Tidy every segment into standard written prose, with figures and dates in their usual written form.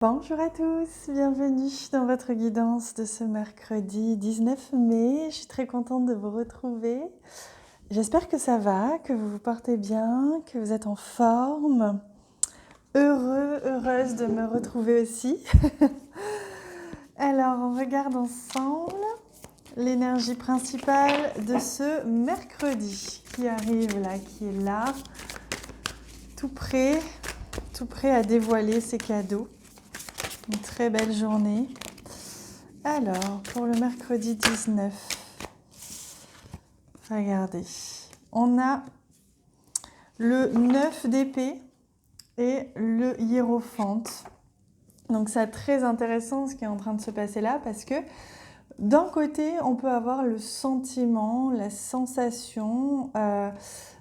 Bonjour à tous, bienvenue dans votre guidance de ce mercredi 19 mai. Je suis très contente de vous retrouver. J'espère que ça va, que vous vous portez bien, que vous êtes en forme. Heureuse de me retrouver aussi. Alors, on regarde ensemble l'énergie principale de ce mercredi qui arrive là, qui est là, tout prêt à dévoiler ses cadeaux. Une très belle journée. Alors, pour le mercredi 19, regardez, on a le 9 d'épée et le hiérophante. Donc, c'est très intéressant ce qui est en train de se passer là parce que d'un côté, on peut avoir le sentiment, la sensation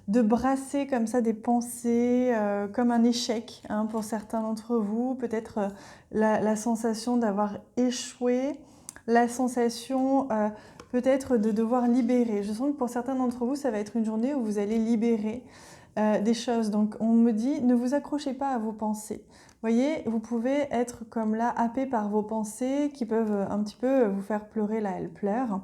de brasser comme ça des pensées comme un échec pour certains d'entre vous. Peut-être la sensation d'avoir échoué, la sensation peut-être de devoir libérer. Je sens que pour certains d'entre vous, ça va être une journée où vous allez libérer des choses. Donc on me dit, ne vous accrochez pas à vos pensées. Vous voyez, vous pouvez être comme là, happé par vos pensées qui peuvent un petit peu vous faire pleurer, là elles pleurent.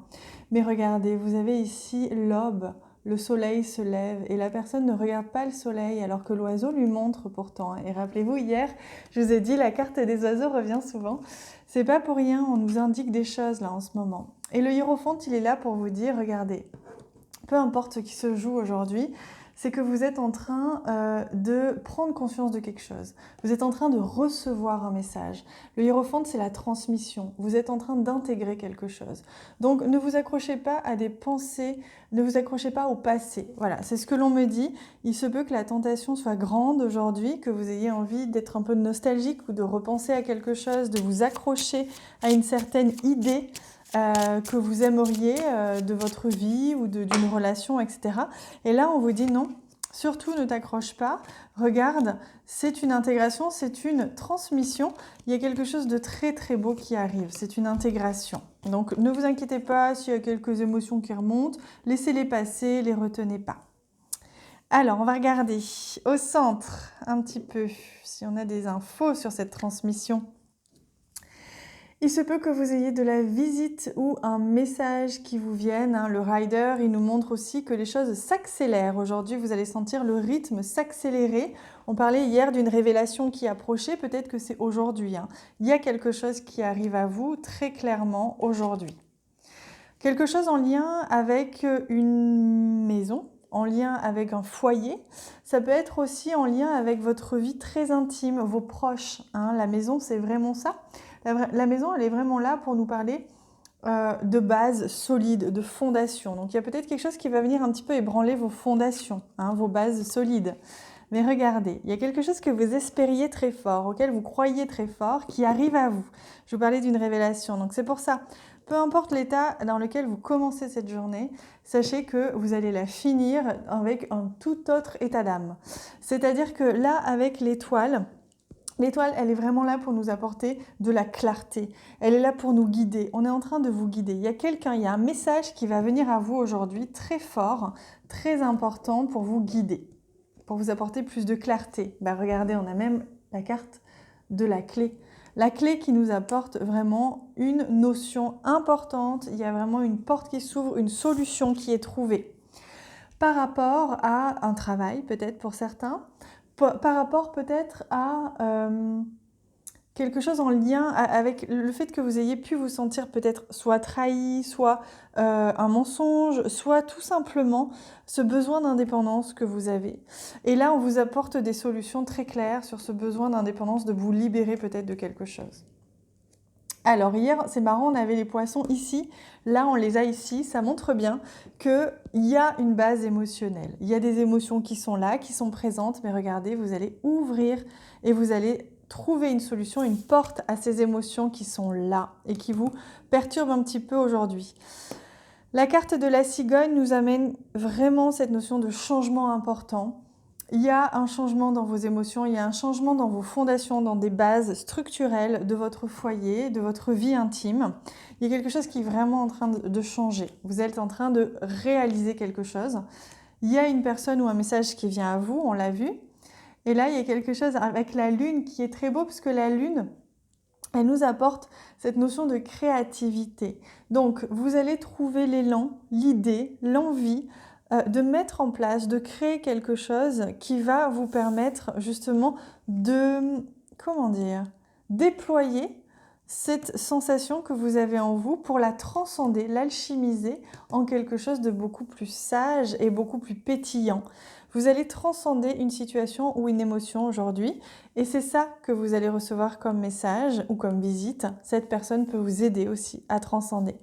Mais regardez, vous avez ici l'aube, le soleil se lève et la personne ne regarde pas le soleil alors que l'oiseau lui montre pourtant. Et rappelez-vous, hier, je vous ai dit, la carte des oiseaux revient souvent. C'est pas pour rien, on nous indique des choses là en ce moment. Et le hiérophante, il est là pour vous dire, regardez, peu importe ce qui se joue aujourd'hui, c'est que vous êtes en train de prendre conscience de quelque chose. Vous êtes en train de recevoir un message. Le hiérophante, c'est la transmission. Vous êtes en train d'intégrer quelque chose. Donc, ne vous accrochez pas à des pensées, ne vous accrochez pas au passé. Voilà, c'est ce que l'on me dit. Il se peut que la tentation soit grande aujourd'hui, que vous ayez envie d'être un peu nostalgique ou de repenser à quelque chose, de vous accrocher à une certaine idée que vous aimeriez de votre vie ou d'une relation, etc. Et là, on vous dit non, surtout ne t'accroche pas, regarde, c'est une intégration, c'est une transmission, il y a quelque chose de très très beau qui arrive, c'est une intégration. Donc ne vous inquiétez pas s'il y a quelques émotions qui remontent, laissez-les passer, les retenez pas. Alors, on va regarder au centre un petit peu si on a des infos sur cette transmission. Il se peut que vous ayez de la visite ou un message qui vous vienne. Le rider, il nous montre aussi que les choses s'accélèrent. Aujourd'hui, vous allez sentir le rythme s'accélérer. On parlait hier d'une révélation qui approchait. Peut-être que c'est aujourd'hui. Il y a quelque chose qui arrive à vous très clairement aujourd'hui. Quelque chose en lien avec une maison, en lien avec un foyer. Ça peut être aussi en lien avec votre vie très intime, vos proches. La maison, c'est vraiment ça. La maison, elle est vraiment là pour nous parler de bases solides, de fondations. Donc, il y a peut-être quelque chose qui va venir un petit peu ébranler vos fondations, vos bases solides. Mais regardez, il y a quelque chose que vous espériez très fort, auquel vous croyez très fort, qui arrive à vous. Je vous parlais d'une révélation. Donc, c'est pour ça, peu importe l'état dans lequel vous commencez cette journée, sachez que vous allez la finir avec un tout autre état d'âme. C'est-à-dire que là, avec l'étoile, elle est vraiment là pour nous apporter de la clarté. Elle est là pour nous guider. On est en train de vous guider. Il y a un message qui va venir à vous aujourd'hui très fort, très important pour vous guider, pour vous apporter plus de clarté. Regardez, on a même la carte de la clé. La clé qui nous apporte vraiment une notion importante. Il y a vraiment une porte qui s'ouvre, une solution qui est trouvée. Par rapport à un travail, peut-être pour certains, par rapport peut-être à quelque chose en lien avec le fait que vous ayez pu vous sentir peut-être soit trahi, soit un mensonge, soit tout simplement ce besoin d'indépendance que vous avez. Et là, on vous apporte des solutions très claires sur ce besoin d'indépendance, de vous libérer peut-être de quelque chose. Alors hier, c'est marrant, on avait les poissons ici, là on les a ici, ça montre bien qu'il y a une base émotionnelle. Il y a des émotions qui sont là, qui sont présentes, mais regardez, vous allez ouvrir et vous allez trouver une solution, une porte à ces émotions qui sont là et qui vous perturbent un petit peu aujourd'hui. La carte de la cigogne nous amène vraiment cette notion de changement important. Il y a un changement dans vos émotions, il y a un changement dans vos fondations, dans des bases structurelles de votre foyer, de votre vie intime. Il y a quelque chose qui est vraiment en train de changer. Vous êtes en train de réaliser quelque chose. Il y a une personne ou un message qui vient à vous, on l'a vu. Et là, il y a quelque chose avec la lune qui est très beau parce que la lune, elle nous apporte cette notion de créativité. Donc, vous allez trouver l'élan, l'idée, l'envie de mettre en place, de créer quelque chose qui va vous permettre justement de, comment dire, déployer cette sensation que vous avez en vous pour la transcender, l'alchimiser en quelque chose de beaucoup plus sage et beaucoup plus pétillant. Vous allez transcender une situation ou une émotion aujourd'hui et c'est ça que vous allez recevoir comme message ou comme visite. Cette personne peut vous aider aussi à transcender.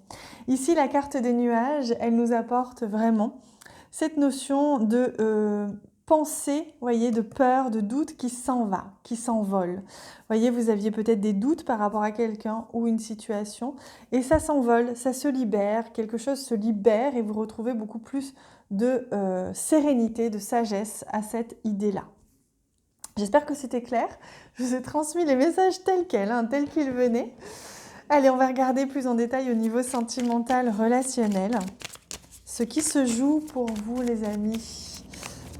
Ici, la carte des nuages, elle nous apporte vraiment cette notion de pensée, voyez, de peur, de doute qui s'en va, qui s'envole. Voyez, vous aviez peut-être des doutes par rapport à quelqu'un ou une situation et ça s'envole, ça se libère, quelque chose se libère et vous retrouvez beaucoup plus de sérénité, de sagesse à cette idée-là. J'espère que c'était clair. Je vous ai transmis les messages tels quels, tels qu'ils venaient. Allez, on va regarder plus en détail au niveau sentimental, relationnel. Ce qui se joue pour vous, les amis,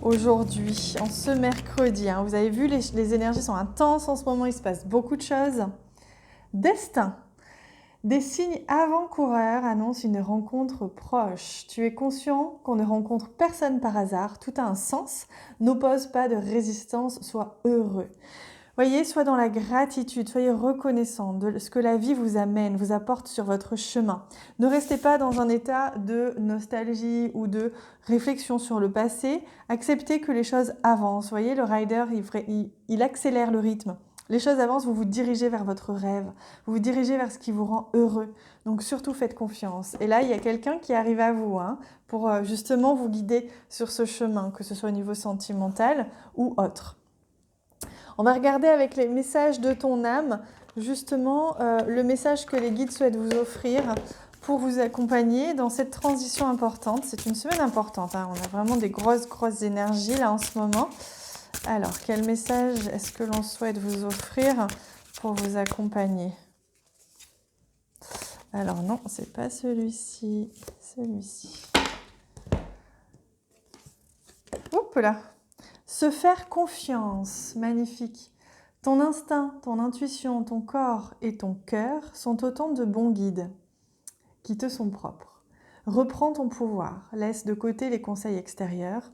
aujourd'hui, en ce mercredi. Vous avez vu, les énergies sont intenses en ce moment, il se passe beaucoup de choses. Destin. Des signes avant-coureurs annoncent une rencontre proche. Tu es conscient qu'on ne rencontre personne par hasard, tout a un sens, n'oppose pas de résistance, sois heureux. Voyez, soyez dans la gratitude, soyez reconnaissant de ce que la vie vous amène, vous apporte sur votre chemin. Ne restez pas dans un état de nostalgie ou de réflexion sur le passé. Acceptez que les choses avancent. Voyez, le rider, il accélère le rythme. Les choses avancent, vous vous dirigez vers votre rêve, vous vous dirigez vers ce qui vous rend heureux. Donc surtout faites confiance. Et là, il y a quelqu'un qui arrive à vous pour justement vous guider sur ce chemin, que ce soit au niveau sentimental ou autre. On va regarder avec les messages de ton âme, justement, le message que les guides souhaitent vous offrir pour vous accompagner dans cette transition importante. C'est une semaine importante, on a vraiment des grosses énergies là en ce moment. Alors, quel message est-ce que l'on souhaite vous offrir pour vous accompagner? Alors non, c'est pas celui-ci, celui-ci. Hop là! Se faire confiance, magnifique. Ton instinct, ton intuition, ton corps et ton cœur sont autant de bons guides qui te sont propres. Reprends ton pouvoir, laisse de côté les conseils extérieurs,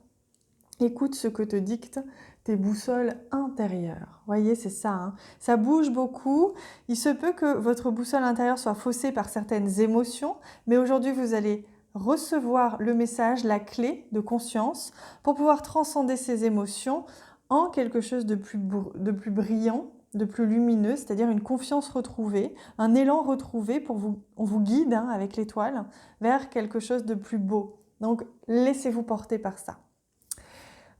écoute ce que te dictent tes boussoles intérieures. Voyez, c'est ça, ça bouge beaucoup. Il se peut que votre boussole intérieure soit faussée par certaines émotions, mais aujourd'hui vous allez recevoir le message, la clé de conscience pour pouvoir transcender ces émotions en quelque chose de plus brillant, de plus lumineux, c'est-à-dire une confiance retrouvée, un élan retrouvé pour vous, on vous guide avec l'étoile vers quelque chose de plus beau. Donc laissez-vous porter par ça.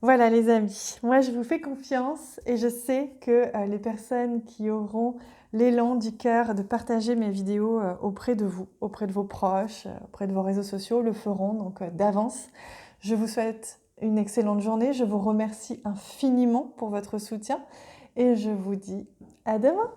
Voilà les amis, moi je vous fais confiance et je sais que les personnes qui auront l'élan du cœur de partager mes vidéos auprès de vous, auprès de vos proches, auprès de vos réseaux sociaux le feront donc d'avance. Je vous souhaite une excellente journée, je vous remercie infiniment pour votre soutien et je vous dis à demain.